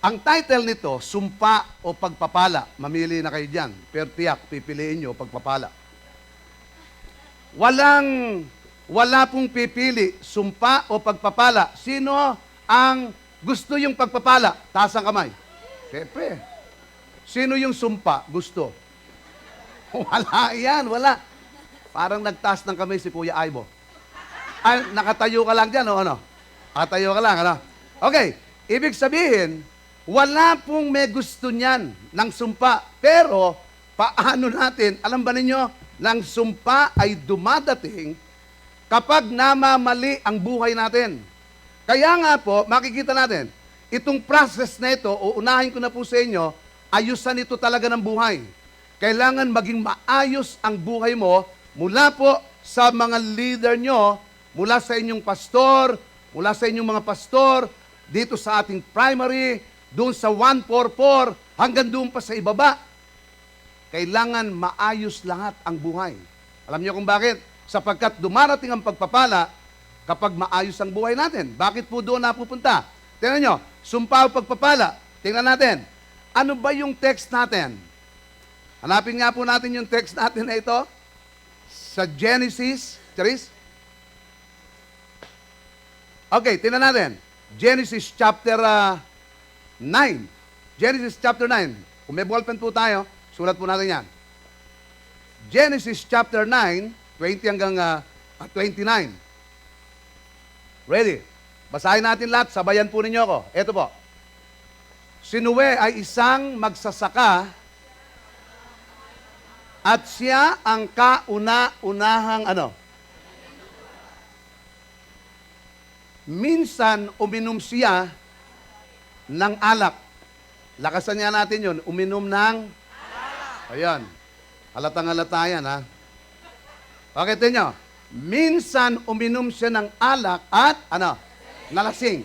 Ang title nito, Sumpa o Pagpapala. Mamili na kayo dyan. Pero tiyak, pipiliin nyo pagpapala. Wala pong pipili, sumpa o pagpapala. Sino ang gusto yung pagpapala? Taas ang kamay. Siyempre. Sino yung sumpa? Gusto. Wala yan, wala. Parang nagtaas ng kamay si Kuya Aibo. Ay, nakatayo ka lang dyan, o ano? Nakatayo ka lang, ano? Okay, ibig sabihin, wala pong may gusto niyan ng sumpa. Pero, paano natin, alam ba ninyo, ng sumpa ay dumadating kapag namamali ang buhay natin. Kaya nga po, makikita natin, itong process na ito, uunahin ko na po sa inyo, ayusan ito talaga ng buhay. Kailangan maging maayos ang buhay mo mula po sa mga leader nyo, mula sa inyong pastor, mula sa inyong mga pastor, dito sa ating primary, doon sa 144, hanggang doon pa sa ibaba. Kailangan maayos lahat ang buhay. Alam niyo kung bakit? Sapagkat dumarating ang pagpapala kapag maayos ang buhay natin. Bakit po doon napupunta? Tingnan nyo, sumpa o pagpapala. Tingnan natin. Ano ba yung text natin? Hanapin nga po natin yung text natin na ito. Sa Genesis. Charis? Okay, tingnan natin. Genesis chapter 9. Genesis chapter 9. Kung may ballpen po tayo, sulat po natin yan. Genesis chapter 9, 20 hanggang 29. Ready? Basahin natin lahat, sabayan po ninyo ako. Ito po. Si Noe ay isang magsasaka at siya ang kauna-unahang ano? Minsan uminom siya ng alak. Lakasan niya natin yun. Uminom ng alak. Ayan. Halatang-halata yan, ha? Bakit niyo? Minsan uminom siya ng alak at, ano? Nalasing.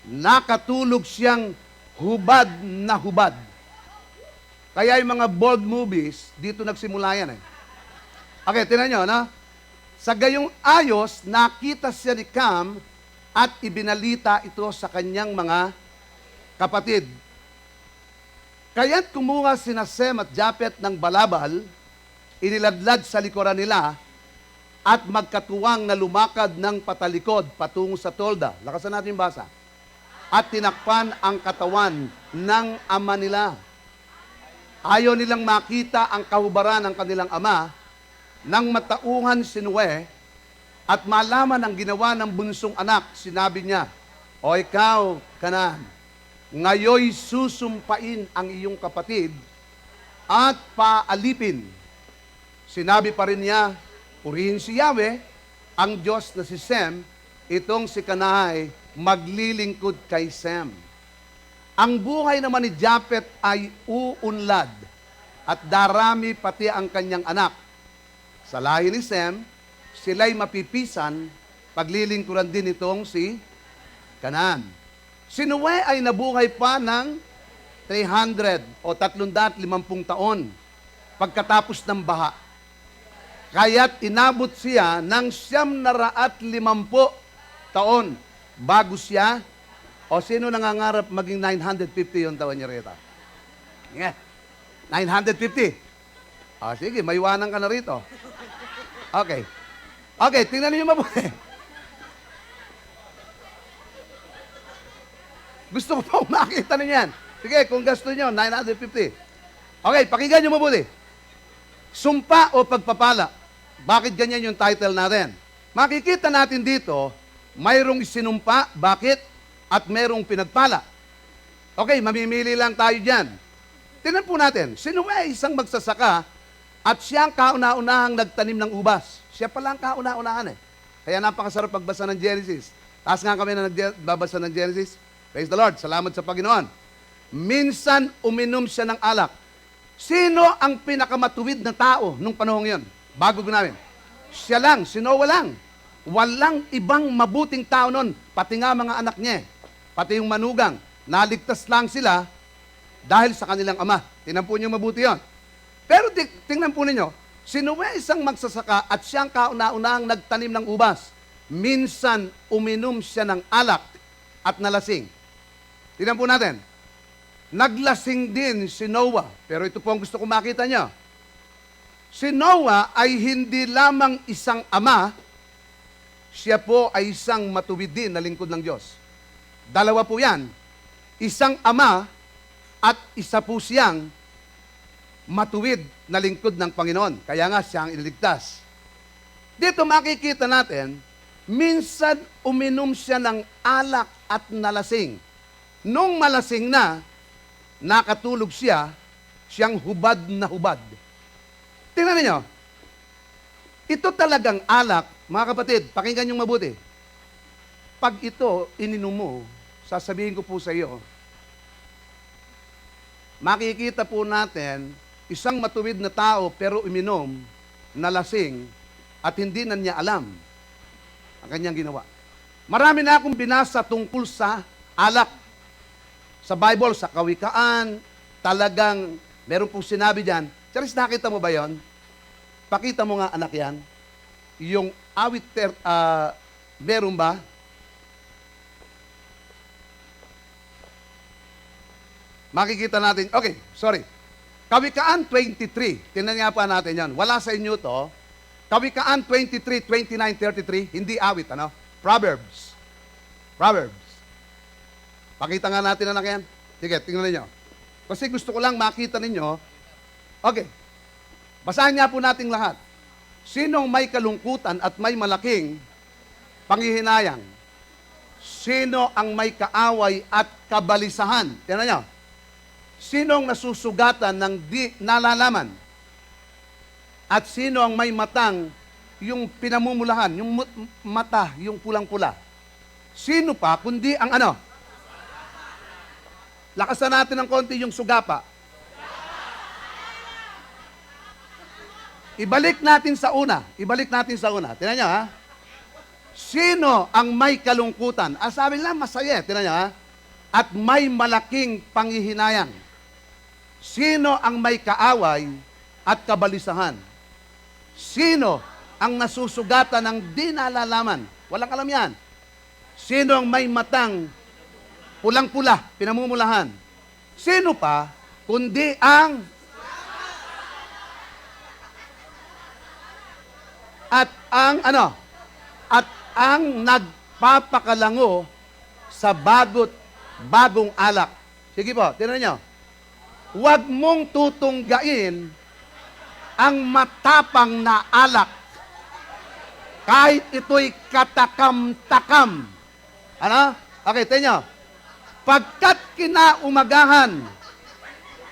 Nakatulog siyang hubad na hubad. Kaya yung mga bold movies, dito nagsimula yan, eh. Okay, tingnan nyo, no? Sa gayong ayos, nakita siya ni Cam at ibinalita ito sa kanyang mga kapatid. Kaya't kumuha sina Sem at Japet ng balabal, iniladlad sa likuran nila, at magkatuwang na lumakad ng patalikod patungo sa tolda. Lakasan natin yung basa. At tinakpan ang katawan ng ama nila. Ayaw nilang makita ang kahubaran ng kanilang ama nang matauhan si Noe at malaman ang ginawa ng bunsong anak. Sinabi niya, O ikaw, Kanan, ngayoy susumpain ang iyong kapatid at paalipin. Sinabi pa rin niya, purihin si Yahweh, ang Diyos na si Sem, itong si Kanay maglilingkod kay Sem. Ang buhay naman ni Japet ay uunlad at darami pati ang kanyang anak. Sa lahi ni Sem, sila'y mapipisan, paglilingkuran din itong si Kanan. Si Noe ay nabuhay pa ng 300 o 350 taon pagkatapos ng baha. Kaya't inabot siya ng 950 taon bago siya, o sino nangangarap maging 950 yung taon niya rito? Yeah. 950. Sige, maiwanan ka na rito. Okay. Okay, tingnan niyo mabuti. Gusto ko pa makita ninyo yan. Sige, kung gusto niyo, 950. Okay, pakinggan niyo mabuti. Sumpa o pagpapala. Bakit ganyan yung title natin? Makikita natin dito, mayroong isinumpa, bakit? At mayroong pinagpala. Okay, mamimili lang tayo dyan. Tingnan po natin, si Noe isang magsasaka at siya ang kauna-unahang nagtanim ng ubas. Siya pala ang kauna-unahan, eh. Kaya napakasarap pagbasa ng Genesis. Taas nga kami na nagbabasa ng Genesis. Praise the Lord, salamat sa Panginoon. Minsan uminom siya ng alak. Sino ang pinakamatuwid na tao nung panahong yon? Bago namin. Siya lang, si Noah lang. Walang ibang mabuting tao nun, pati nga mga anak niya, pati yung manugang. Naligtas lang sila dahil sa kanilang ama. Tingnan po niyo mabuti yon. Pero tingnan po ninyo, si Noe isang magsasaka at siyang kauna-unahang nagtanim ng ubas. Minsan uminom siya ng alak at nalasing. Tingnan po natin. Naglasing din si Noah. Pero ito po ang gusto ko makita niyo. Si Noah ay hindi lamang isang ama, siya po ay isang matuwid din na lingkod ng Diyos. Dalawa po yan. Isang ama at isa po siyang matuwid na lingkod ng Panginoon. Kaya nga siya ang iniligtas. Dito makikita natin, minsan uminom siya ng alak at nalasing. Nung malasing na, nakatulog siya, siyang hubad na hubad. Tingnan niyo, ito talagang alak, mga kapatid, pakinggan niyong mabuti. Pag ito ininom mo, sasabihin ko po sa iyo, makikita po natin, isang matuwid na tao pero uminom, nalasing, at hindi na niya alam ang kanyang ginawa. Marami na akong binasa tungkol sa alak. Sa Bible, sa Kawikaan, talagang meron pong sinabi dyan. Charis, nakita mo ba yon? Pakita mo nga, anak yan. Yung awit, meron ba? Makikita natin. Okay, sorry. Kawikaan 23. Tingnan nga pa natin yan. Wala sa inyo to. Kawikaan 23, 29, 33. Hindi awit, ano? Proverbs. Proverbs. Pakita nga natin, anak yan. Sige, tingnan ninyo. Kasi gusto ko lang makita ninyo. Okay. Basahin nga po natin lahat. Sinong may kalungkutan at may malaking panghihinayang? Sino ang may kaaway at kabalisahan? Tingnan nyo. Sinong nasusugatan ng di nalalaman? At sino ang may matang yung pinamumulahan, yung mata, yung pulang-pula? Sino pa kundi ang ano? Lakasan natin ng konti yung sugapa. Ibalik natin sa una. Ibalik natin sa una. Tingnan nyo, ha? Sino ang may kalungkutan? Sabi nila, masaya. Tingnan nyo, ha? At may malaking panghihinayang. Sino ang may kaaway at kabalisahan? Sino ang nasusugatan ng di nalalaman? Walang alam yan. Sino ang may matang pulang-pula, pinamumulahan? Sino pa, kundi ang At ang nagpapakalango sa bagong alak. Sige po, tingnan nyo. Huwag mong tutunggain ang matapang na alak kahit ito'y katakam-takam. Ano? Okay, tingnan nyo. Pagkat kinaumagahan,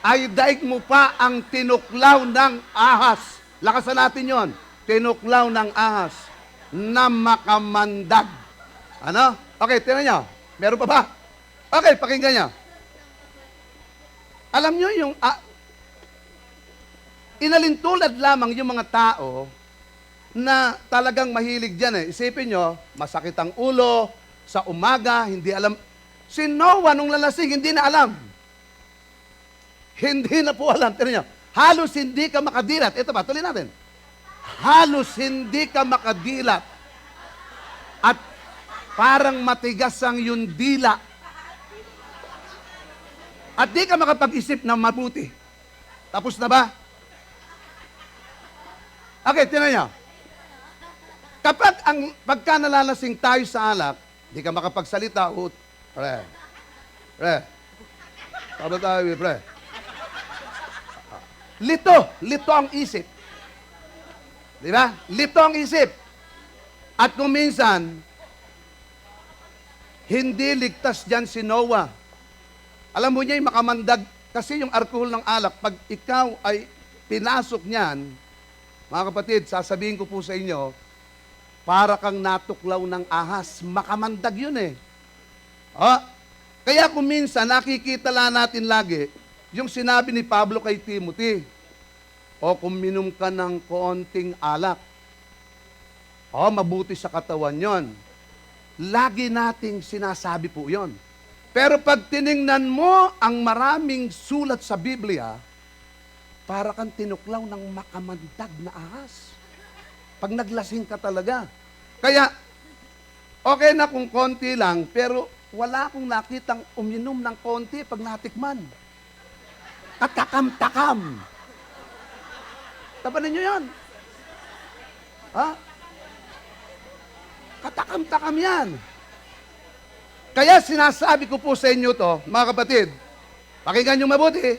ay daig mo pa ang tinuklaw ng ahas. Lakasan natin yon. Tinuklaw ng ahas na makamandag. Ano? Okay, tingnan nyo. Meron pa ba? Okay, pakinggan nyo. Alam nyo yung inalintulad lamang yung mga tao na talagang mahilig dyan eh. Isipin nyo, masakit ang ulo, sa umaga, hindi alam. Si Noah nung lalasing, hindi na alam. Hindi na po alam. Tingnan nyo. Halos hindi ka makadilat. Ito ba, tuloy natin. Halos hindi ka makadilat. At parang matigas ang yung dila. At di ka makapag-isip na mabuti. Tapos na ba? Okay, tingnan nyo. Pagka nalalasing tayo sa alak, di ka makapagsalita, pre. Sabi tayo, pre. Lito ang isip. Di ba? Lito ang isip. At kung minsan, hindi ligtas dyan si Noah. Alam mo niya yung makamandag, kasi yung alcohol ng alak, pag ikaw ay pinasok niyan, mga kapatid, sasabihin ko po sa inyo, para kang natuklaw ng ahas, makamandag yun eh. Kaya kung minsan, nakikita lang natin lagi, yung sinabi ni Pablo kay Timothy, kung minom ka ng konting alak, mabuti sa katawan yon. Lagi nating sinasabi po yon. Pero pag tiningnan mo ang maraming sulat sa Biblia, para kang tinuklaw ng makamandag na ahas. Pag naglasing ka talaga. Kaya, okay na kung konti lang, pero wala akong nakitang uminom ng konti pag natikman. Katakam-takam. Tabanin nyo yan. Ha? Katakam-takam yan. Kaya sinasabi ko po sa inyo to, mga kapatid, pakinggan nyo mabuti.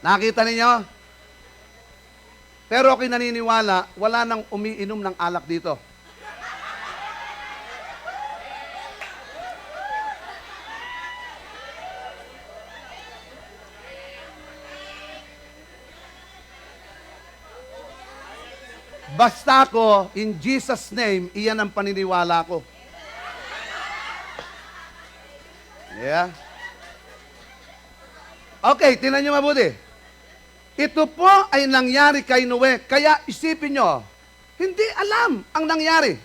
Nakita ninyo? Pero ako'y naniniwala, wala nang umiinom ng alak dito. Basta ko, in Jesus' name, iyan ang paniniwala ko. Yeah. Okay, tingnan nyo mabuti. Ito po ay nangyari kay Noe. Kaya isipin nyo, hindi alam ang nangyari.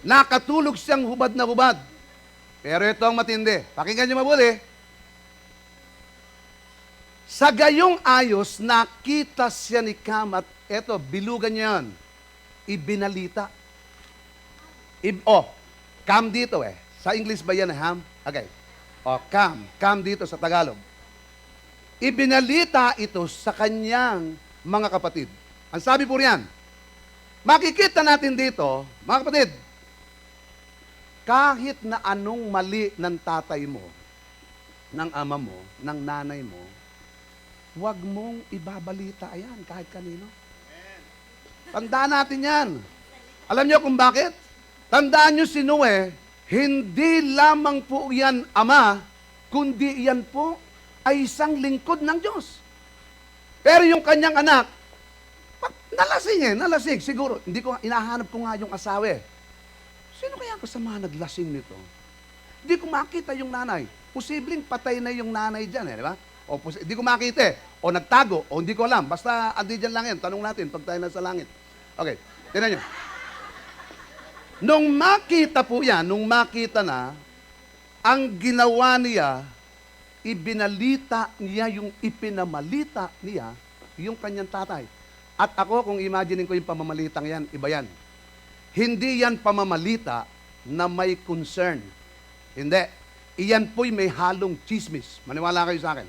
Nakatulog siyang hubad na hubad. Pero ito ang matindi. Pakinggan nyo mabuti. Sa gayong ayos, nakita siya ni Cam at eto, bilugan niya yan. Ibinalita. Cam dito eh. Sa English ba yan, Ham? Okay. Cam dito sa Tagalog. Ibinalita ito sa kanyang mga kapatid. Ang sabi po riyan, makikita natin dito, mga kapatid, kahit na anong mali ng tatay mo, ng ama mo, ng nanay mo, huwag mong ibabalita yan kahit kanino. Tandaan natin yan. Alam niyo kung bakit? Tandaan niyo si Noe, hindi lamang po yan ama, kundi yan po ay isang lingkod ng Diyos. Pero yung kanyang anak, nalasing siguro. Hindi ko, inahanap ko nga yung asawa eh. Sino kaya kasama naglasing nito? Hindi ko makita yung nanay. Posibleng patay na yung nanay dyan eh, di ba? O hindi ko makita eh. O nagtago, o hindi ko alam. Basta andi dyan lang yan. Tanong natin pag tayo nasa langit. Okay, tingnan nyo. Nung makita po yan, nung makita na, ang ginawa niya, ibinalita niya yung ipinamalita niya, yung kanyang tatay. At ako, kung imaginein ko yung pamamalitang yan, iba yan. Hindi yan pamamalita na may concern. Hindi. Iyan po'y may halong chismis. Maniwala kayo sa akin.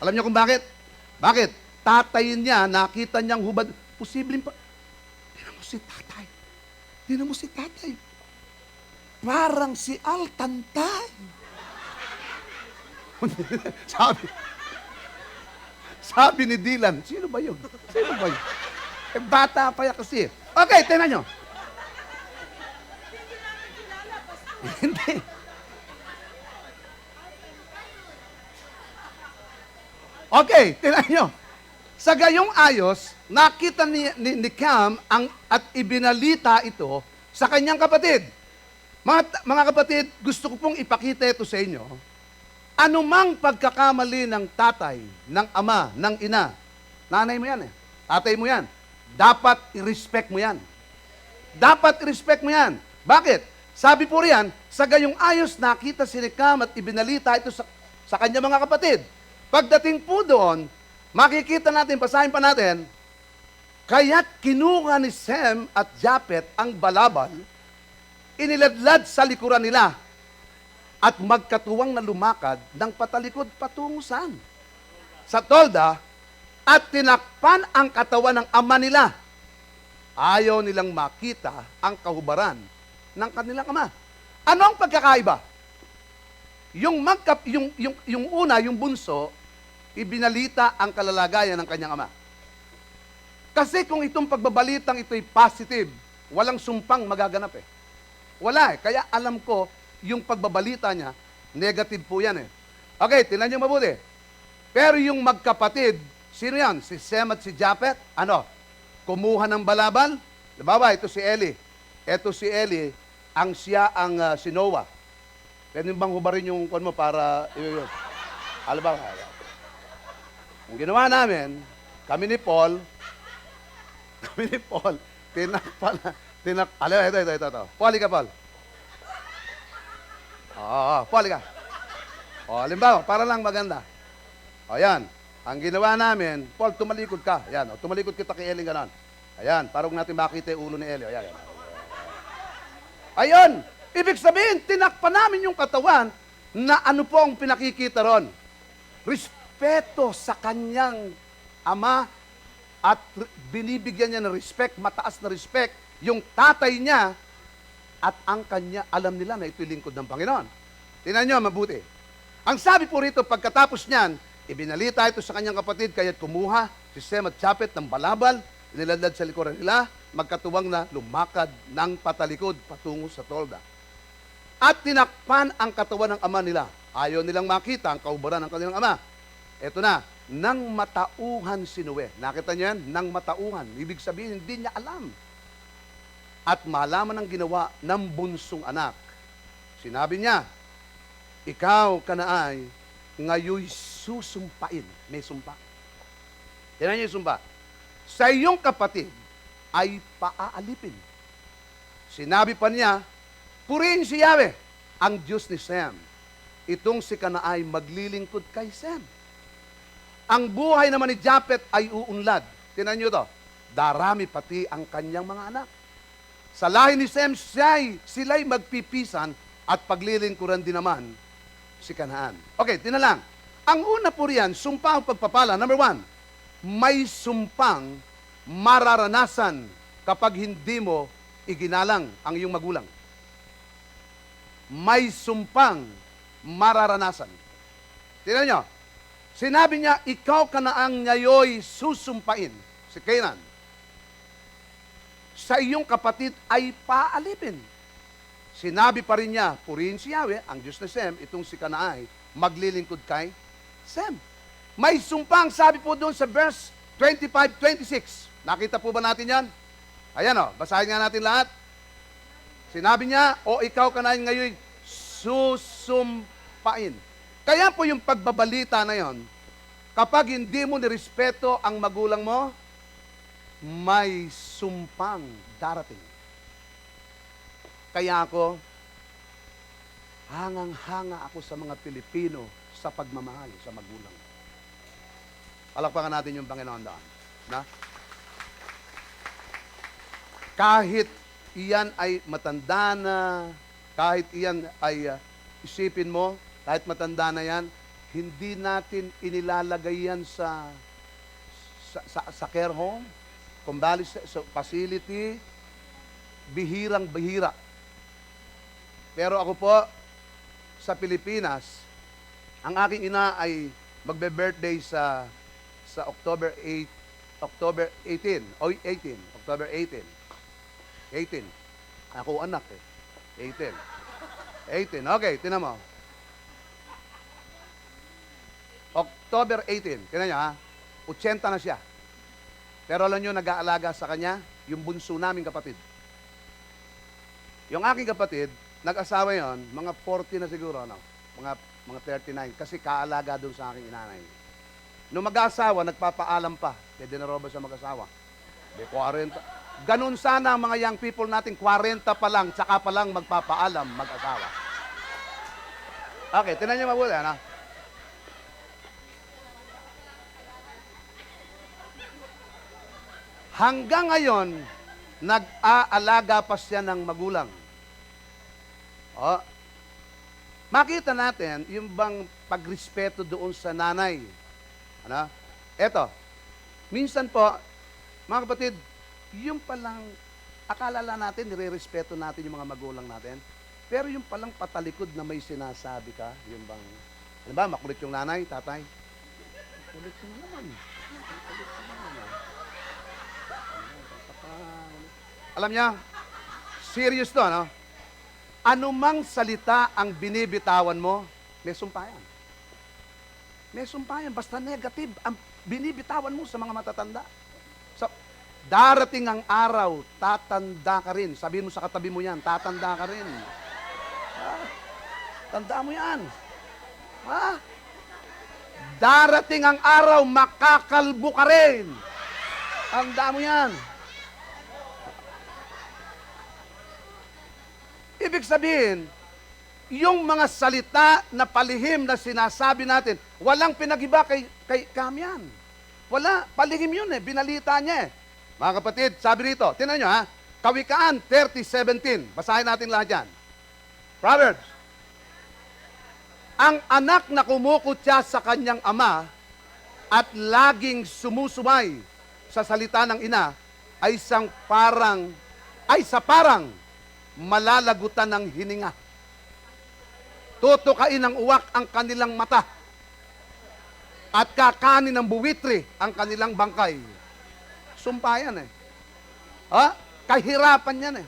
Alam niyo kung bakit? Bakit? Tatay niya, nakita niyang hubad. Posibleng pa. Tingnan mo si tatay. Parang si Altantay. sabi ni Dylan, sino ba yun? Bata pa yan kasi. Okay, tingnan nyo. Hindi. Okay, tingnan nyo. Sa gayong ayos, nakita ni Cam at ibinalita ito sa kanyang kapatid. Mga kapatid, gusto ko pong ipakita ito sa inyo. Anumang pagkakamali ng tatay, ng ama, ng ina, nanay mo yan eh, tatay mo yan, dapat i-respect mo yan. Dapat i-respect mo yan. Bakit? Sabi po riyan, sa gayong ayos nakita si Cam at ibinalita ito sa kanyang mga kapatid. Pagdating po doon, makikita natin, basahin pa natin, kaya't kinuha ni Sem at Japet ang balabal, iniladlad sa likuran nila, at magkatuwang na lumakad ng patalikod patungo saan? Sa tolda, at tinakpan ang katawan ng ama nila. Ayaw nilang makita ang kahubaran ng kanilang ama. Ano ang pagkakaiba? Yung una, yung bunso, ibinalita ang kalalagayan ng kanyang ama. Kasi kung itong pagbabalitang ito'y positive, walang sumpang magaganap eh. Wala eh. Kaya alam ko, yung pagbabalita niya, negative po yan eh. Okay, tingnan niyo mabuti. Pero yung magkapatid, sino yan? Si Sem at si Japet, kumuha ng balabal. Diba, ito si Eli. Ito si Eli, siya ang si Noah. Pwede bang hubarin yung kwan mo para, alam ba? Ang ginawa namin, kami ni Paul, ito. Paul, ka, Paul. Paul, ka. Halimbawa, para lang maganda. Yan. Ang ginawa namin, Paul, tumalikod ka. Yan, tumalikod kita kay Eling ganon. Ayan, parang natin makita yung ulo ni Eli. Ayan. Ibig sabihin, tinakpan namin yung katawan na ano po ang pinakikita ron? Respeto sa kanyang ama at binibigyan niya ng respect, mataas na respect, yung tatay niya at ang kanya, alam nila na ito'y lingkod ng Panginoon. Tingnan niyo, mabuti. Ang sabi po rito, pagkatapos niyan, ibinalita ito sa kanyang kapatid, kaya't kumuha si Sem at Japet ng balabal, niladlad sa likuran nila, magkatuwang na lumakad ng patalikod patungo sa tolda. At tinakpan ang katawan ng ama nila. Ayaw nilang makita ang kaubaran ng kanilang ama. Ito na, nang matauhan si Noe. Nakita niyo yan? Nang matauhan. Ibig sabihin, hindi niya alam. At malaman ang ginawa ng bunsong anak. Sinabi niya, ikaw, Kanaay, ngayoy susumpain. May sumpa. Tignan niyo yung sumpa. Sa iyong kapatid ay paaalipin. Sinabi pa niya, purihin si Yahweh, ang Diyos ni Sem. Itong si Kanaay maglilingkod kay Sem. Ang buhay naman ni Japet ay uunlad. Tingnan niyo to. Darami pati ang kanyang mga anak. Sa lahi ni Sem, sila'y magpipisan at paglilingkuran din naman si Kanaan. Okay, tinalang. Ang una po riyan, sumpa ang pagpapala. Number 1, may sumpang mararanasan kapag hindi mo iginalang ang iyong magulang. May sumpang mararanasan. Tingnan nyo, sinabi niya, ikaw Kanaang ngayoy susumpain, si Canaan. Sa iyong kapatid ay paalipin. Sinabi pa rin niya, purihin si Yahweh, ang Diyos na Sem, itong si Kanaay, maglilingkod kay Sem. May sumpang, sabi po doon sa verse 25-26. Nakita po ba natin yan? Ayan o, basahin nga natin lahat. Sinabi niya, o ikaw Kanaay ngayon, susumpain. Kaya po yung pagbabalita na yon, kapag hindi mo nirespeto ang magulang mo, may sumpang darating. Kaya ako, hangang-hanga ako sa mga Pilipino sa pagmamahal sa magulang. Palakpakan natin yung Panginoon doon. Na? Kahit iyan ay matanda na, kahit iyan ay isipin mo, kahit matanda na yan, hindi natin inilalagay yan sa care home, kumbali sa facility, bihirang-bihira. Pero ako po, sa Pilipinas, ang aking ina ay magbe-birthday sa October 18. October 18. 18. Ako anak eh. 18. Okay, tinan mo. October 18. Tinan nyo ha. 80 na siya. Pero alam nyo, nag-aalaga sa kanya, yung bunso naming kapatid. Yung aking kapatid, nag-asawa yon, mga 40 na siguro, no? Mga 39, kasi kaalaga doon sa aking inanay. Nung mag-asawa, nagpapaalam pa. Kaya dinaroba siya mag-asawa. May 40. Ganun sana ang mga young people natin, 40 pa lang, tsaka pa lang magpapaalam mag-asawa. Okay, tinan niyo mabuti, ano? Hanggang ngayon, nag-aalaga pa siya ng magulang. Oh, makita natin yung bang pagrespeto doon sa nanay. Ano? Eto, minsan po, mga kapatid, yung palang, akala lang natin, nire-respeto natin yung mga magulang natin, pero yung palang patalikod na may sinasabi ka, yung bang, ano ba, makulit yung nanay, tatay? Makulit yung naman. Makulit yung naman. Alam niya, serious to, no? Anumang salita ang binibitawan mo, may sumpayan. May sumpayan, basta negative ang binibitawan mo sa mga matatanda. So, darating ang araw, tatanda ka rin. Sabihin mo sa katabi mo yan, tatanda ka rin. Ha? Tandaan mo yan. Ha? Darating ang araw, makakalbo ka rin. Tandaan mo yan. Ibig sabihin, yung mga salita na palihim na sinasabi natin, walang pinag-iba kay Kamian. Wala, palihim yun eh, binalita niya eh. Mga kapatid, sabi rito, tinan nyo ha, Kawikaan 30:17, basahin natin lahat yan. Proverbs. Ang anak na kumukutya sa kanyang ama at laging sumusumay sa salita ng ina ay sa parang malalagutan ng hininga. Tutukain ng uwak ang kanilang mata at kakanin ng buwitre ang kanilang bangkay. Sumpa yan eh. Kahirapan yan eh.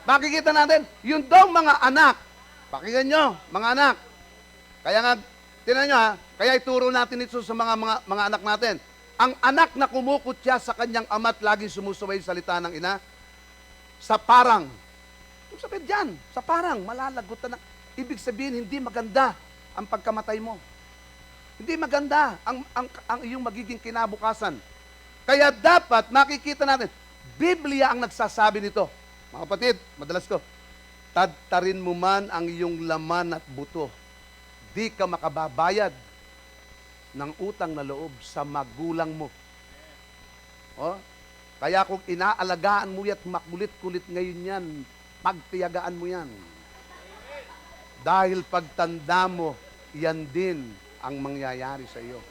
Makikita natin, yung daw mga anak, pakinggan nyo, mga anak. Kaya nga, tinan nyo kaya ituro natin ito sa mga anak natin. Ang anak na kumukutya sa kanyang ama at laging sumusumay sa salita ng ina, sa parang, kung sabihin dyan, sa parang, malalagutan na. Ibig sabihin, hindi maganda ang pagkamatay mo. Hindi maganda ang iyong magiging kinabukasan. Kaya dapat makikita natin, Biblia ang nagsasabi nito. Mga kapatid, madalas ko, tadtarin mo man ang iyong laman at buto, di ka makababayad ng utang na loob sa magulang mo. Kaya kung inaalagaan mo yan, makulit-kulit ngayon yan, pagtiyagaan mo yan. Dahil pagtanda mo, yan din ang mangyayari sa iyo.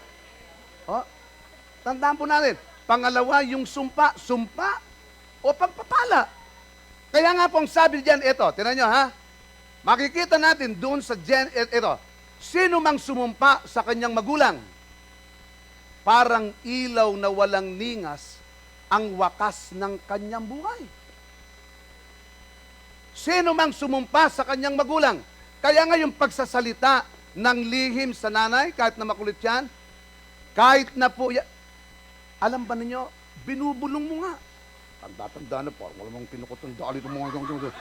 Tandaan po natin. Pangalawa, yung sumpa o pagpapala. Kaya nga pong sabi diyan, ito, tinan nyo makikita natin doon sa ito, sino mang sumumpa sa kanyang magulang, parang ilaw na walang ningas ang wakas ng kanyang buhay. Sino mang sumumpa sa kanyang magulang. Kaya nga yung pagsasalita ng lihim sa nanay, kahit na makulit yan, kahit na po, alam ba ninyo, binubulong mo nga. Tanda-tanda na, parang wala mong pinukutanda dito mga gano'n.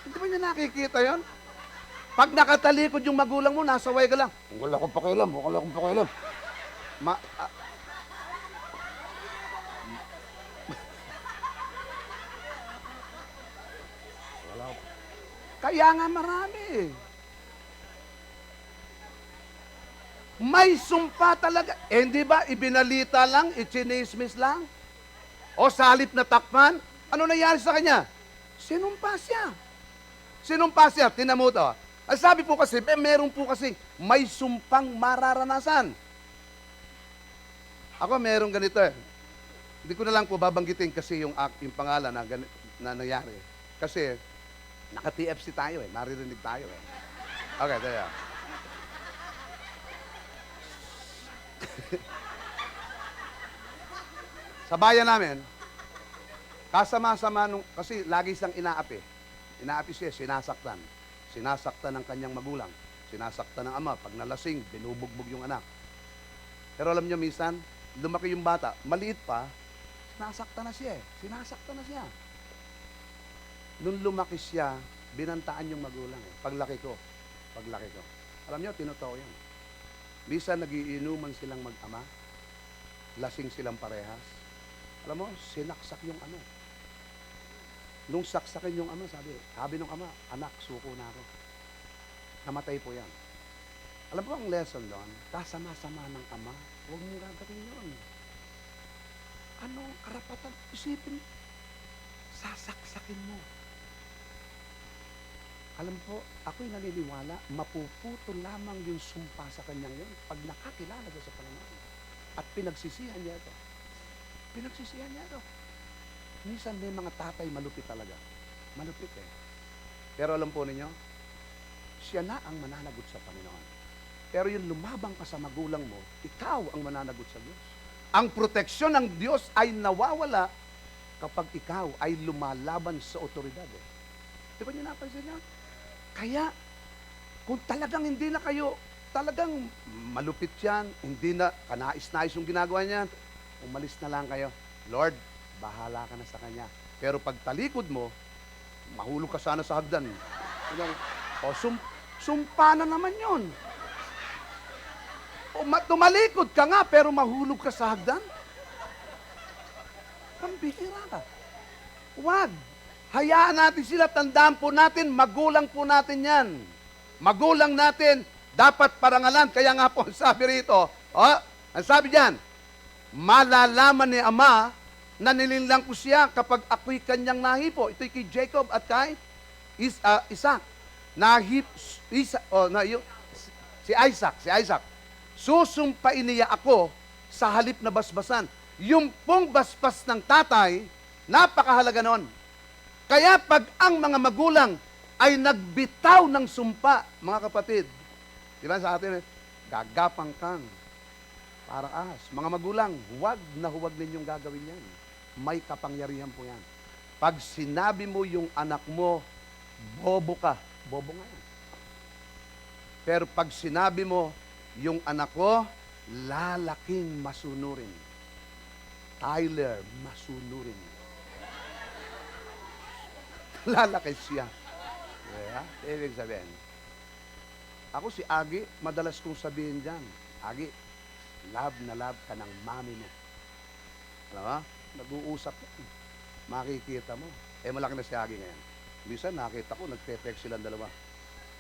Hindi ba niya nakikita yon? Pag nakatalikod yung magulang mo, nasaway ka lang. Wala akong pakialam, wala akong pakialam. Kaya nga marami. May sumpa talaga. Hindi ba, ibinalita lang, ichinismis lang? O sa halip na takpan, ano nangyari sa kanya? Sinumpa siya. Sinumpa siya, tinan mo ito. Ang sabi po kasi, meron po kasi may sumpang mararanasan. Ako meron ganito eh. Hindi ko na lang po babanggitin kasi yung pangalan na nangyari. Kasi naka-TFC tayo eh, maririnig tayo eh. Okay, tayo. Sa bayan namin, kasama-sama kasi lagi siyang inaapi. Inaapi siya, sinasaktan. Sinasaktan ng kanyang magulang. Sinasaktan ng ama. Pag nalasing, binubugbog yung anak. Pero alam niyo, minsan, lumaki yung bata, maliit pa, sinasaktan na siya eh. Sinasaktan na siya. Nung lumaki siya, binantaan yung magulang eh. Paglaki ko. Alam niyo, tinotoo yan. Minsan, nagiinuman silang mag-ama. Lasing silang parehas. Alam mo, sinaksak yung ano. Nung saksakin yung ama, sabi ng ama, anak, suko na ako. Namatay po yan. Alam mo ang lesson doon? Kasama-sama ng ama, huwag mong gagawin yun. Ano ang karapatan? Isipin, sasaksakin mo. Alam po, ako'y naniniwala, mapuputo lamang yung sumpa sa kanyang yun pag nakakilala siya sa Panginoon. At pinagsisihan niya ito. Minsan may mga tatay malupit talaga. Malupit eh. Pero alam po ninyo, siya na ang mananagot sa Panginoon. Pero yung lumabang ka sa magulang mo, ikaw ang mananagot sa Diyos. Ang proteksyon ng Diyos ay nawawala kapag ikaw ay lumalaban sa otoridad eh. Di ba niyo napansin niya? Kaya, kung talagang hindi na kayo, talagang malupit yan, hindi na, kanais-nais yung ginagawa niyan, umalis na lang kayo. Lord, bahala ka na sa Kanya. Pero pag talikod mo, mahulog ka sana sa hagdan. O, sumpa na naman yun. O, tumalikod ka nga, pero mahulog ka sa hagdan. Pambihira ka. Huwag. Hayaan natin sila, tandaan po natin, magulang po natin yan. Magulang natin, dapat parangalan. Kaya nga po, sabi rito, ang sabi diyan, malalaman ni Ama Nanilinlang ko siya kapag ako'y kanyang nahipo. Ito'y kay Jacob at kay Isaac. Si Isaac. Susumpain niya ako sa halip na basbasan. Yung pong basbas ng tatay, napakahalaga noon. Kaya pag ang mga magulang ay nagbitaw ng sumpa, mga kapatid, di ba sa atin, gagapang kang parang ahas. Mga magulang, huwag na huwag ninyong gagawin yan. May kapangyarihan po yan. Pag sinabi mo yung anak mo, bobo ka, bobo nga yan. Pero pag sinabi mo, yung anak ko, lalaking masunurin. Tyler, masunurin. Lalaki siya. Yeah, ibig sabihin. Ako si Agi, madalas kong sabihin dyan, Agi, love na love ka ng mami mo. Alam mo? Nag-uusap ka. Makikita mo. Malaki na si Agi ngayon. Minsan nakita ko, nagte-text silang dalawa.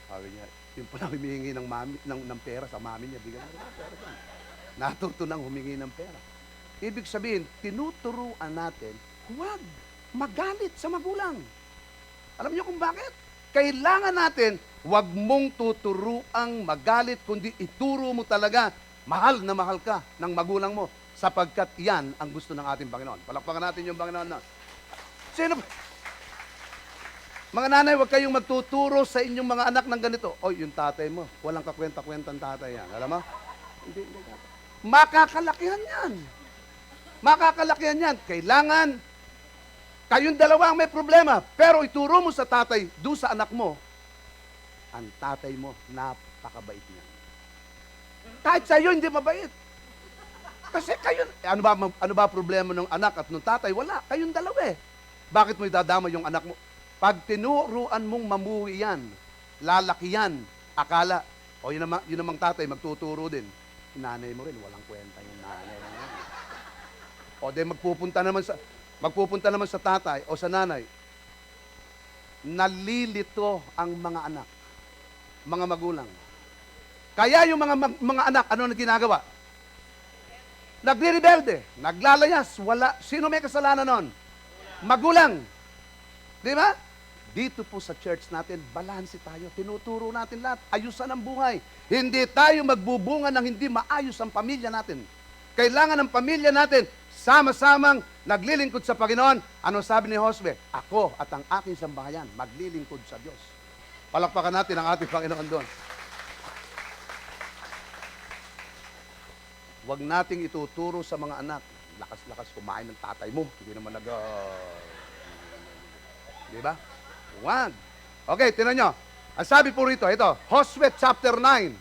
Sabi niya, yung pala humihingi ng pera sa mami niya. Bigyan na pera dyan. Natuto nang humingi ng pera. Ibig sabihin, tinuturuan natin, huwag magalit sa magulang. Alam niyo kung bakit? Kailangan natin, huwag mong tuturuang magalit, kundi ituro mo talaga, mahal na mahal ka ng magulang mo, sapagkat yan ang gusto ng ating Panginoon. Palakpakan natin yung Panginoon na. Sino? Mga nanay, huwag kayong magtuturo sa inyong mga anak ng ganito. Oy, yung tatay mo, walang kakwenta-kwentang tatay yan. Alam mo? Hindi. Makakalakihan yan. Makakalakihan yan. Kailangan, kayong dalawa ang may problema, pero ituro mo sa tatay, doon sa anak mo, ang tatay mo, napakabait niya. Kahit sa'yo, hindi mabait. Kasi kayo, ano ba problema ng anak at ng tatay? Wala, kayong dalawa eh. Bakit mo idadama yung anak mo? Pag tinuruan mong mamuhi yan, lalaki yan, akala, yun namang tatay, magtuturo din. Nanay mo rin, walang kwenta yung nanay mo. Magpupunta naman sa tatay o sa nanay, nalilito ang mga anak, mga magulang. Kaya yung mga anak, ano na ginagawa? Nagre-rebelde, naglalayas, wala. Sino may kasalanan nun? Magulang. Di ba? Dito po sa church natin, balanse tayo. Tinuturo natin lahat. Ayusan ang buhay. Hindi tayo magbubunga ng hindi maayos ang pamilya natin. Kailangan ng pamilya natin, sama-samang naglilingkod sa Panginoon. Ano sabi ni Josue? Ako at ang aking sambahayan, maglilingkod sa Diyos. Palakpakan natin ang ating Panginoon doon. Huwag nating ituturo sa mga anak. Lakas-lakas kumain ng tatay mo. Hindi naman di ba? Huwag. Okay, tinan nyo. Ang sabi po rito, ito, Josue chapter 9,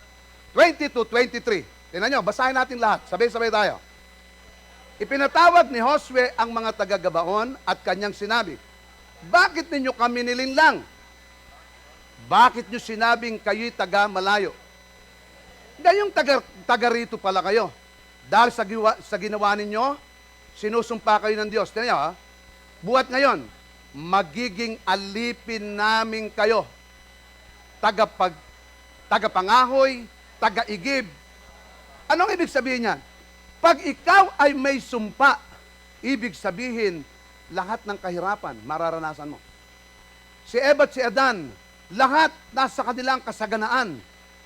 20-23. Tinan nyo, basahin natin lahat. Sabay-sabay tayo. Ipinatawag ni Josue ang mga taga-Gabaon at kanyang sinabi, bakit ninyo kami nilinlang? Bakit nyo sinabing kayo'y taga-malayo? Gayong taga rito pala kayo. Dahil sa ginawa ninyo, sinusumpa kayo ng Diyos. Tinan nyo, buhat ngayon, magiging alipin namin kayo. Tagapangahoy, taga-igib. Anong ibig sabihin niyan? Pag ikaw ay may sumpa, ibig sabihin, lahat ng kahirapan, mararanasan mo. Si Eva at si Adan, lahat nasa kanilang kasaganaan.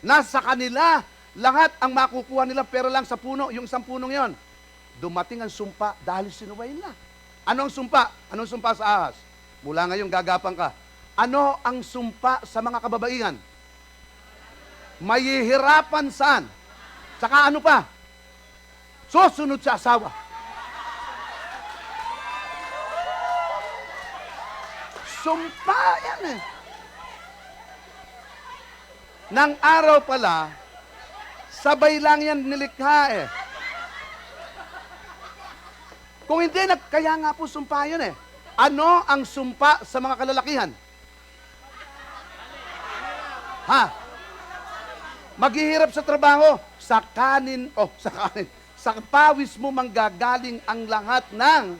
Nasa kanila, lahat ang makukuha nila, pero lang sa puno, yung isang punong yon. Dumating ang sumpa dahil sinuway nila. Anong sumpa? Anong sumpa sa ahas? Mula ngayon, gagapang ka. Ano ang sumpa sa mga kababaihan? Mahihirapan saan? Saka ano pa? Susunod sa asawa. Sumpa yan eh. Nang araw pala, sabay lang yan nilikha eh. Kung hindi, kaya nga po sumpa yun eh. Ano ang sumpa sa mga kalalakihan? Maghihirap sa trabaho, sa kanin. Sa pawis mo manggagaling ang lahat ng,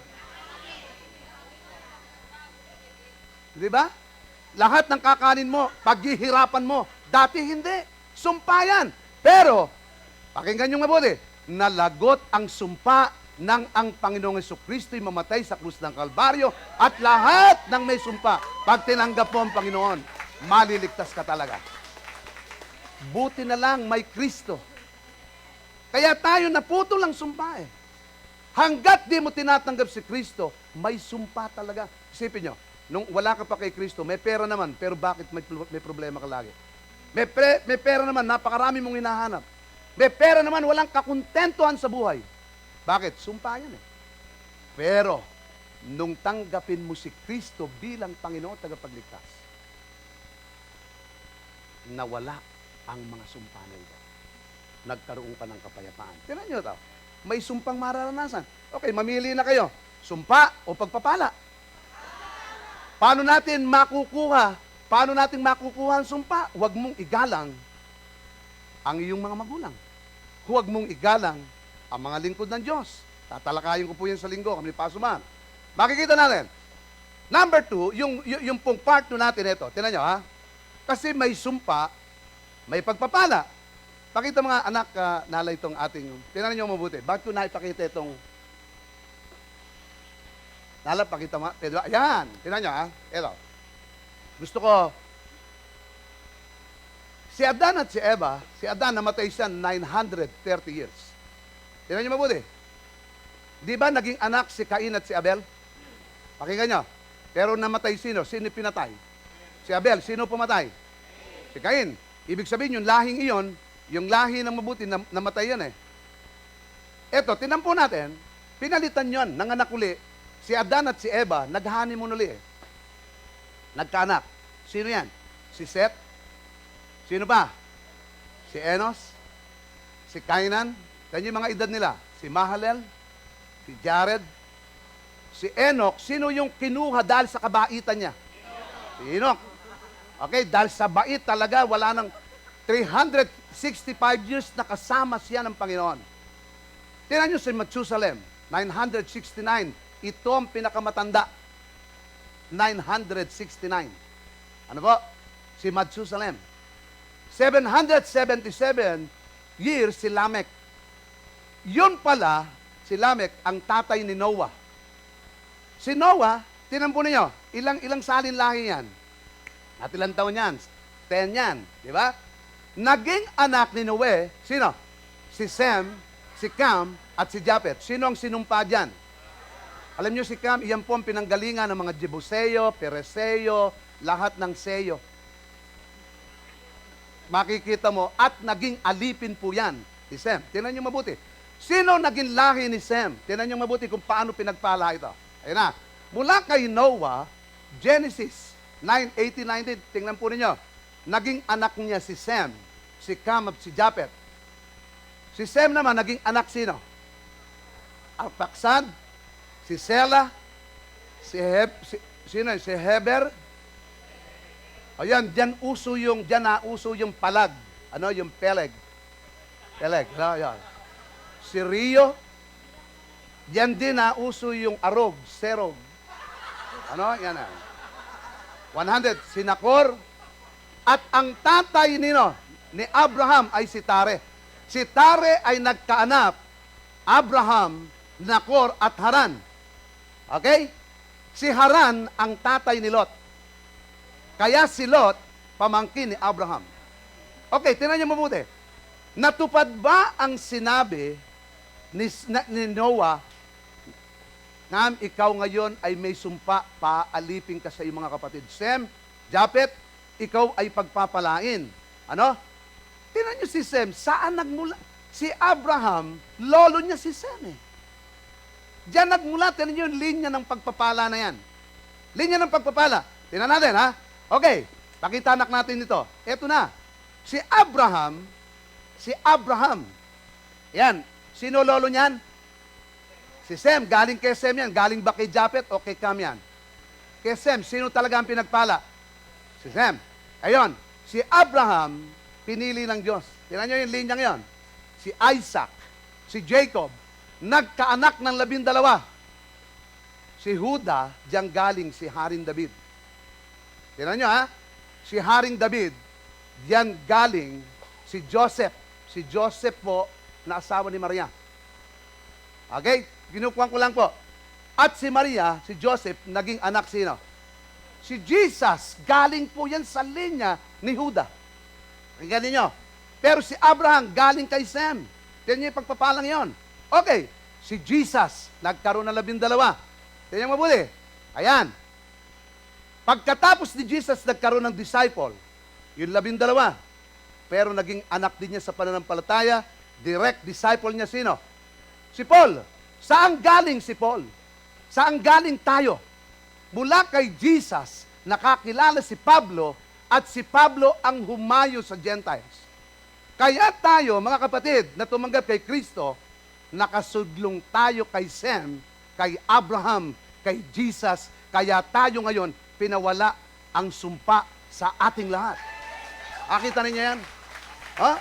di ba? Lahat ng kakanin mo, paghihirapan mo. Dati hindi. Sumpa yan. Pero, pakinggan nyo mabuti, nalagot ang sumpa nang ang Panginoong Jesucristo'y mamatay sa krus ng Kalbaryo at lahat ng may sumpa, pag tinanggap mo ang Panginoon, maliligtas ka talaga. Buti na lang may Kristo. Kaya tayo naputol ang sumpa eh. Hanggat di mo tinatanggap si Kristo, may sumpa talaga. Isipin nyo, nung wala ka pa kay Kristo, may pera naman, pero bakit may problema ka lagi? May pera naman, napakarami mong hinahanap. May pera naman, walang kakontentuhan sa buhay. Bakit? Sumpa yan eh. Pero, nung tanggapin mo si Kristo bilang Panginoon tagapagligtas, nawala ang mga sumpa na ito. Nagkaroon ka ng kapayapaan. Tignan nyo ito. May sumpang mararanasan. Okay, mamili na kayo. Sumpa o pagpapala? Paano natin makukuha? Paano natin makukuha ang sumpa? Huwag mong igalang ang iyong mga magulang. Huwag mong igalang ang mga lingkod ng Diyos. Tatalakayin ko po yan sa linggo, kami ni Pastor Man. Makikita natin. Number 2, yung pong part 2 natin ito. Tingnan nyo ha. Kasi may sumpa, may pagpapala. Pakita mga anak, nalay itong ating, tingnan nyo mabuti. Bakit ko naipakita itong, nala, pakita mo, Pedro, ayan, tingnan nyo ha. Ito. Gusto ko, si Adan at si Eva, si Adan namatay siya 930 years. Tingnan nyo mabuti. Di ba naging anak si Cain at si Abel? Pakinggan nyo. Pero namatay sino? Sino pinatay? Si Abel. Sino pumatay? Si Cain. Ibig sabihin, yung lahing iyon, yung lahi ng mabuti, namatay yan eh. Eto, tinampo natin, pinalitan yon, nanganak uli. Si Adan at si Eva, nag-honeymoon uli eh. Nagkaanak. Sino yan? Si Seth? Sino pa? Si Enos? Si Kainan? Yan yung mga edad nila. Si Mahalel, si Jared, si Enoch. Sino yung kinuha dahil sa kabaitan niya? Si Enoch. Okay, dahil sa bait talaga, wala nang 365 years na kasama siya ng Panginoon. Tingnan nyo si Methuselah, 969. Ito ang pinakamatanda. 969. Ano po? Si Methuselah. 777 years si Lamech. Yun pala, si Lamech, ang tatay ni Noah. Si Noah, tinampo ninyo, ilang salin lahi yan? At ilang taon yan? 10 yan. Di ba? Naging anak ni Noe, sino? Si Sem, si Cam, at si Japhet. Sino ang sinumpa dyan? Alam nyo si Cam, iyan po ang pinanggalingan ng mga Jebuseo, Pereseo, lahat ng Seyo. Makikita mo, at naging alipin po yan ni Sem. Tingnan nyo mabuti. Sino naging lahi ni Sem? Tingnan nyo mabuti kung paano pinagpala ito. Ayun na. Mula kay Noah, Genesis 9:18-19, tingnan po ninyo. Naging anak niya si Sem, si Cam at si Japhet. Si Sem naman, naging anak sino? Arpaksad, si Sela, si Heber. Ayan, diyan nauso yung palag. Ano, yung Peleg. Peleg, ano, yan. Si Rio, diyan din nauso yung Arog, Serog. Ano, yan na. 100, si Nakor. At ang tatay ni Abraham ay si Tare. Si Tare ay nagkaanak, Abraham, Nakor at Haran. Okay? Si Haran ang tatay ni Lot. Kaya si Lot, pamangkin ni Abraham. Okay, tingnan niyo mabuti. Natupad ba ang sinabi ni Noah na ikaw ngayon ay may sumpa, paalipin ka sa iyong mga kapatid? Sem, Japhet, ikaw ay pagpapalain. Ano? Tingnan niyo si Sem, saan nagmula? Si Abraham, lolo niya si Sem eh. Diyan nagmula, tingnan niyo yung linya ng pagpapala na yan. Linya ng pagpapala. Tingnan natin ha. Okay, pakita anak natin ito. Ito na. Si Abraham. Yan. Sino lolo niyan? Si Sem. Galing kay Sem yan. Galing ba kay Japhet o kay Cam yan? Kay Sem. Sino talaga ang pinagpala? Si Sem. Ayon. Si Abraham, pinili ng Diyos. Tingnan nyo yung linyang yon. Si Isaac, si Jacob, nagkaanak ng 12. Si Huda, diyang galing si Haring David. Tingnan nyo ha, si Haring David, diyan galing si Joseph. Si Joseph po, na asawa ni Maria. Okay? Ginukuhan ko lang po. At si Maria, si Joseph, naging anak sino? Si Jesus, galing po yan sa linya ni Juda. Pakinggan ninyo. Pero si Abraham, galing kay Sem. Tingnan niyo yung pagpapalang yon. Okay, si Jesus, nagkaroon ng 12. Tingnan niyo mabuti. Ayan. Pagkatapos ni Jesus, nagkaroon ng disciple. Yung 12. Pero naging anak din niya sa pananampalataya. Direct disciple niya sino? Si Paul. Saan galing si Paul? Saan galing tayo? Mula kay Jesus, nakakilala si Pablo at si Pablo ang humayo sa Gentiles. Kaya tayo, mga kapatid, na tumanggap kay Kristo, nakasudlong tayo kay Sem, kay Abraham, kay Jesus, kaya tayo ngayon pinawala ang sumpa sa ating lahat. Akita ninyo yan? Ha?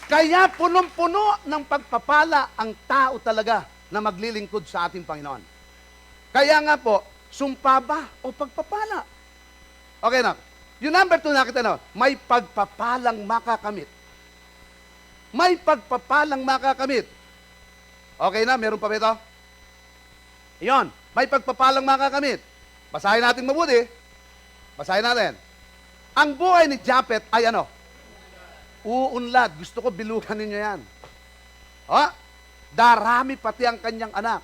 Kaya punong-puno ng pagpapala ang tao talaga na maglilingkod sa ating Panginoon. Kaya nga po, sumpa ba o pagpapala? Okay na. Yung number 2 nakita na, may pagpapalang makakamit. May pagpapalang makakamit. Okay na, meron pa ba ito? Iyon, may pagpapalang makakamit. Basahin natin mabuti. Basahin natin. Ang buhay ni Japet ay ano? Uunlad. Gusto ko bilugan ninyo yan. Ha? Darami pati ang kanyang anak.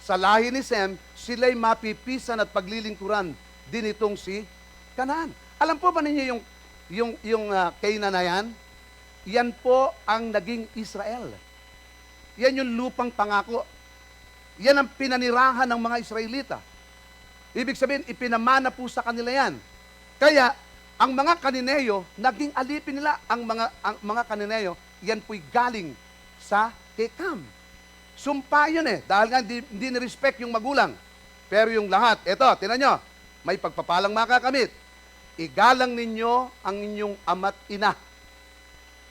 Sa lahi ni Sem, sila'y mapipisan at paglilingkuran din itong si Canaan. Alam po ba ninyo yung Canaan na yan? Yan po ang naging Israel. Yan yung lupang pangako. Yan ang pinanirahan ng mga Israelita. Ibig sabihin, ipinamana po sa kanila yan. Kaya, ang mga Kanineyo, naging alipin nila ang mga Kanineyo, yan po'y galing sa Kekam. Sumpa yun dahil nga hindi ni-respect yung magulang. Pero yung lahat, eto, tinan nyo, may pagpapalang makakamit. Igalang ninyo ang inyong ama't ina.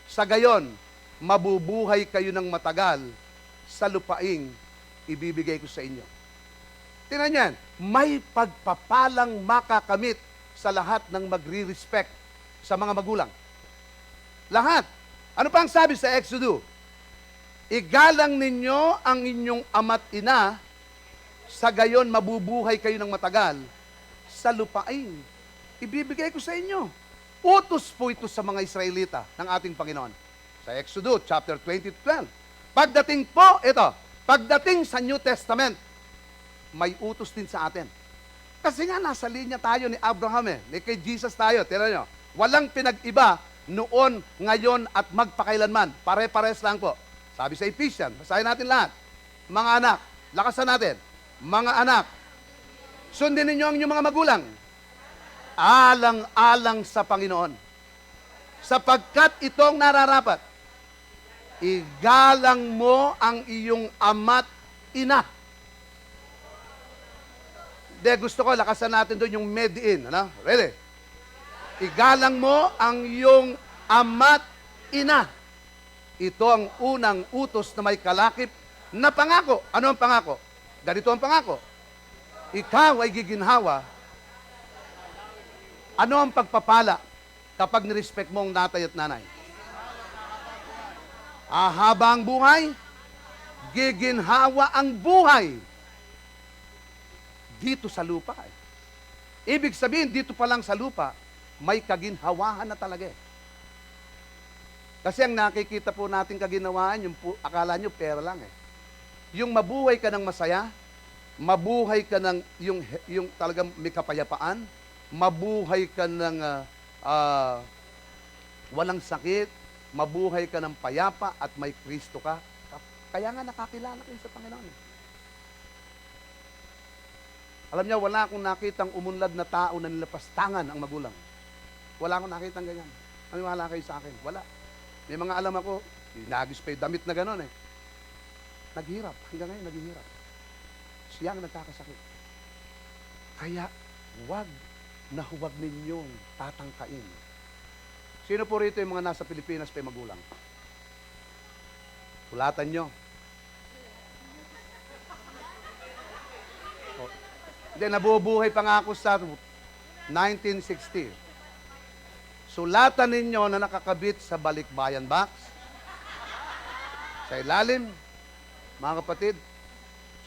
Sa gayon, mabubuhay kayo ng matagal sa lupaing ibibigay ko sa inyo. Tingnan yan, may pagpapalang makakamit sa lahat ng magre-respect sa mga magulang. Lahat. Ano pa ang sabi sa Exodus? Igalang ninyo ang inyong ama't ina, sa gayon mabubuhay kayo ng matagal sa lupaing ibibigay ko sa inyo. Utos po ito sa mga Israelita ng ating Panginoon. Sa Exodus chapter 20-12. Pagdating po, pagdating sa New Testament, may utos din sa atin. Kasi nga nasa linya tayo ni Abraham ni kay Jesus tayo. Tingnan nyo, walang pinag-iba noon, ngayon at magpakailanman. Pare-pares lang po. Sabi sa Ephesians, basahin natin lahat. Mga anak, lakasan natin. Mga anak, sundin ninyo ang inyong mga magulang. Alang-alang sa Panginoon. Sapagkat itong nararapat, igalang mo ang iyong ama't ina. Gusto ko, lakasan natin doon yung made-in. Ano? Ready? Igalang mo ang iyong ama't ina. Ito ang unang utos na may kalakip na pangako. Ano ang pangako? Ganito ang pangako. Ikaw ay giginhawa. Ano ang pagpapala kapag nirespect mo ang tatay at nanay? Habang buhay, giginhawa ang buhay dito sa lupa. Ibig sabihin, dito pa lang sa lupa, may kaginhawahan na talaga. Kasi ang nakikita po natin kaginhawaan, yung akala nyo pera lang Yung mabuhay ka ng masaya, mabuhay ka ng yung talagang may kapayapaan, mabuhay ka ng walang sakit, mabuhay ka ng payapa at may Kristo ka. Kaya nga nakakilala kayo sa Panginoon. Alam niyo, wala akong nakitang umunlad na tao na nilapastangan ang magulang. Wala akong nakitang ganyan. Maniwala kayo sa akin. Wala. May mga alam ako, inagis pa yung damit na gano'n Naghirap. Hanggang ngayon, naghihirap. Siya ang nagkakasakit. Kaya, huwag ninyong tatangkain. Sino po rito yung mga nasa Pilipinas pa magulang? Tulatan nyo. Hindi, nabubuhay pa nga ako sa 1960. Sulatan ninyo na nakakabit sa balikbayan box. Sa ilalim, mga kapatid,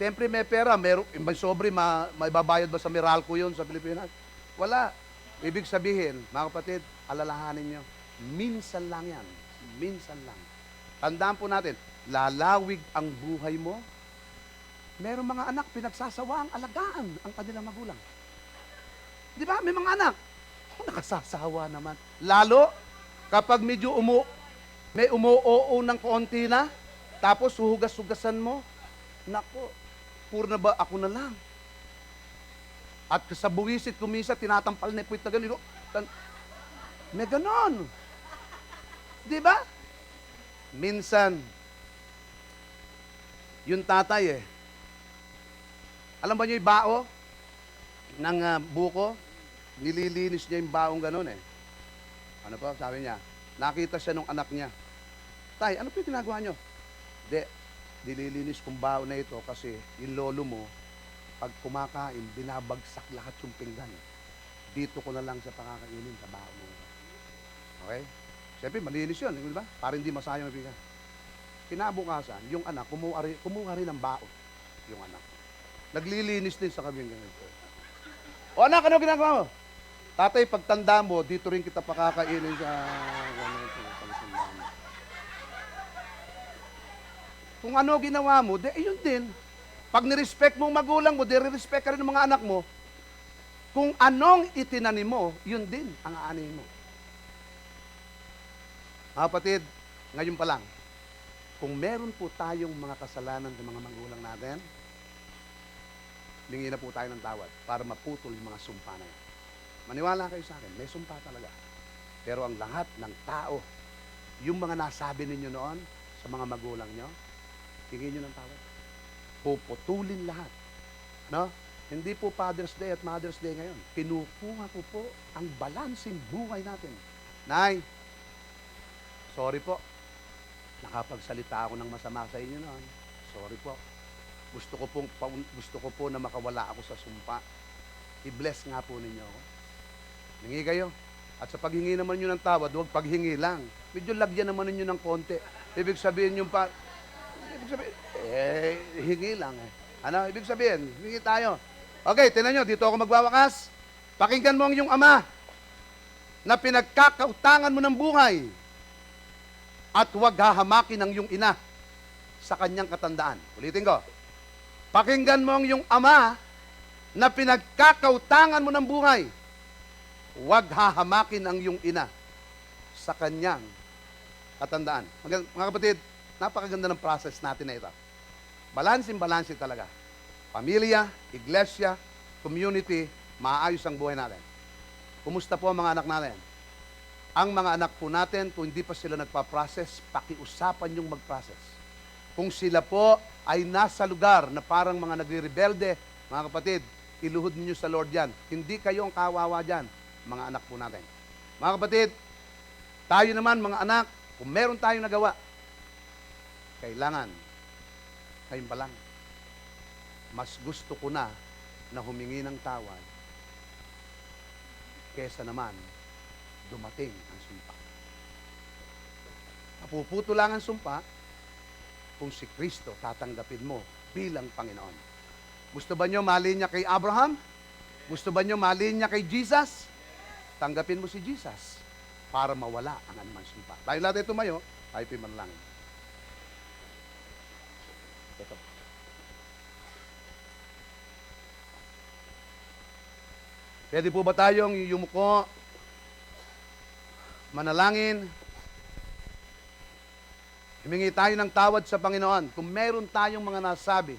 Siyempre may pera, may sobre, may babayad ba sa Meralco yun sa Pilipinas? Wala. Ibig sabihin, mga kapatid, alalahanin nyo, minsan lang yan. Minsan lang. Tandaan po natin, lalawig ang buhay mo. Merong mga anak, pinagsasawa ang alagaan ang kanilang magulang. Di ba? May mga anak. Oh, nakasasawa naman. Lalo, kapag medyo may umuoo ng konti na, tapos huhugas-hugasan mo, nako, puro na ba ako na lang? At sa buwisit, kumisa, tinatampal na puwit na ganito. May ganon. Di ba? Minsan, yung tatay alam ba niyo yung bao ng buko? Nililinis niya yung baong ganon Ano po, sabi niya, nakita siya nung anak niya. Tay, ano po yung ginagawa niyo? Di, nililinis kong bao na ito kasi yung lolo mo, pag kumakain, binabagsak lahat yung pinggan. Dito ko na lang sa pakakainin sa bao mo. Okay? Siyempre, malinis yun, di ba? Para hindi masayang ang pinggan. Kinabukasan, yung anak, kumuha rin ng bao. Yung anak. Naglilinis din sa kaming ganito. O anak, ano ginagawa mo? Tatay, pagtanda mo, dito rin kita pakakainin sa ganito, pagtanda mo. Kung ano ginawa mo, yun din. Pag nirespect mo magulang mo, respect ka rin ng mga anak mo. Kung anong itinanim mo, yun din ang aanin mo. Mga kapatid, ngayon pa lang, kung meron po tayong mga kasalanan ng mga magulang natin, hingi na po tayo ng tawad para maputol yung mga sumpa na yan. Maniwala kayo sa akin, may sumpa talaga. Pero ang lahat ng tao, yung mga nasabi ninyo noon sa mga magulang nyo, hingin nyo ng tawad. Puputulin lahat. No? Hindi po Father's Day at Mother's Day ngayon. Kinukuha ko po ang balansing buhay natin. Nay, sorry po. Nakapagsalita ako ng masama sa inyo noon. Sorry po. Gusto ko po na makawala ako sa sumpa. I-bless nga po ninyo ako. Hingi kayo. At sa paghingi naman nyo ng tawad, huwag paghingi lang. Medyo lagyan naman ninyo ng konti. Ibig sabihin hingi lang Ano? Ibig sabihin, hingi tayo. Okay, tinan nyo, dito ako magwawakas. Pakinggan mo ang iyong ama na pinagkakautangan mo ng buhay at huwag hahamakin ang iyong ina sa kanyang katandaan. Ulitin ko. Pakinggan mo ang iyong ama na pinagkakautangan mo ng buhay. Huwag hahamakin ang iyong ina sa kanyang katandaan. Mga kapatid, napakaganda ng process natin na ito. Balansin talaga. Pamilya, iglesia, community, maayos ang buhay natin. Kumusta po ang mga anak natin? Ang mga anak po natin, kung hindi pa sila nagpa-process, pakiusapan yung mag-process. Kung sila po ay nasa lugar na parang mga nagre-rebelde, mga kapatid, iluhod ninyo sa Lord yan. Hindi kayo ang kawawa dyan, mga anak po natin. Mga kapatid, tayo naman, mga anak, kung meron tayong nagawa, kailangan, kayo pa lang, mas gusto ko na humingi ng tawad kesa naman dumating ang sumpa. Napuputo lang ang sumpa kung si Kristo tatanggapin mo bilang Panginoon. Gusto ba nyo mahalin niya kay Abraham? Gusto ba nyo mahalin niya kay Jesus? Tanggapin mo si Jesus para mawala ang anumang sumpa. Tayo lahat tumayo, tayo pimanalangin. Ito. Pwede po ba tayong yumuko, manalangin, humingi tayo ng tawad sa Panginoon kung meron tayong mga nasabi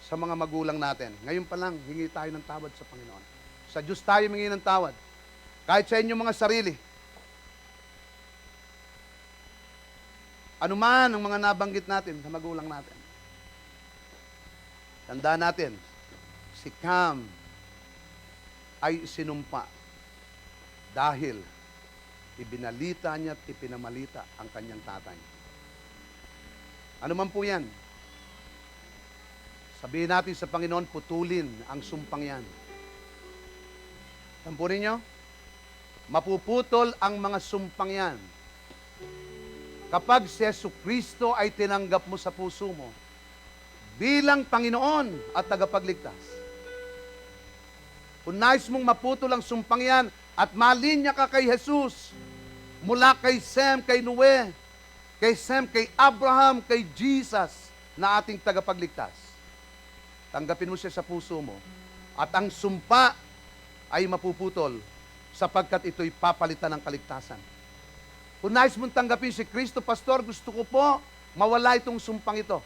sa mga magulang natin. Ngayon pa lang, hingi tayo ng tawad sa Panginoon. Sa Diyos tayo humingi ng tawad. Kahit sa inyong mga sarili. Ano man ang mga nabanggit natin sa magulang natin. Tandaan natin, si Cam ay sinumpa dahil ibinalita niya at ipinamalita ang kanyang tatay. Ano man po yan, sabihin natin sa Panginoon, putulin ang sumpang yan. Tampunin nyo, mapuputol ang mga sumpang yan. Kapag si Jesucristo ay tinanggap mo sa puso mo, bilang Panginoon at tagapagligtas. Kung nais mong maputol ang sumpang yan at malinya ka kay Jesus, mula kay Sem, kay Noe, kay Sem, kay Abraham, kay Jesus na ating tagapagligtas, tanggapin mo siya sa puso mo at ang sumpa ay mapuputol sapagkat ito'y papalitan ng kaligtasan. Kung nais mong tanggapin si Kristo, Pastor, gusto ko po mawala itong sumpang ito.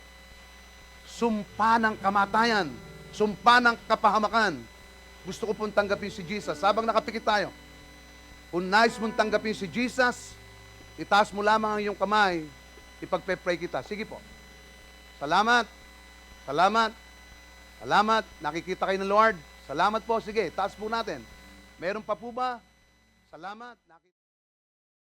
Sumpa ng kamatayan, sumpa ng kapahamakan. Gusto ko pong tanggapin si Jesus. Habang nakapikit tayo, kung nais mong tanggapin si Jesus, itaas mo lamang ang iyong kamay, ipagpe-pray kita. Sige po. Salamat. Salamat. Salamat. Nakikita kayo ng Lord. Salamat po. Sige, taas po natin. Meron pa po ba? Salamat.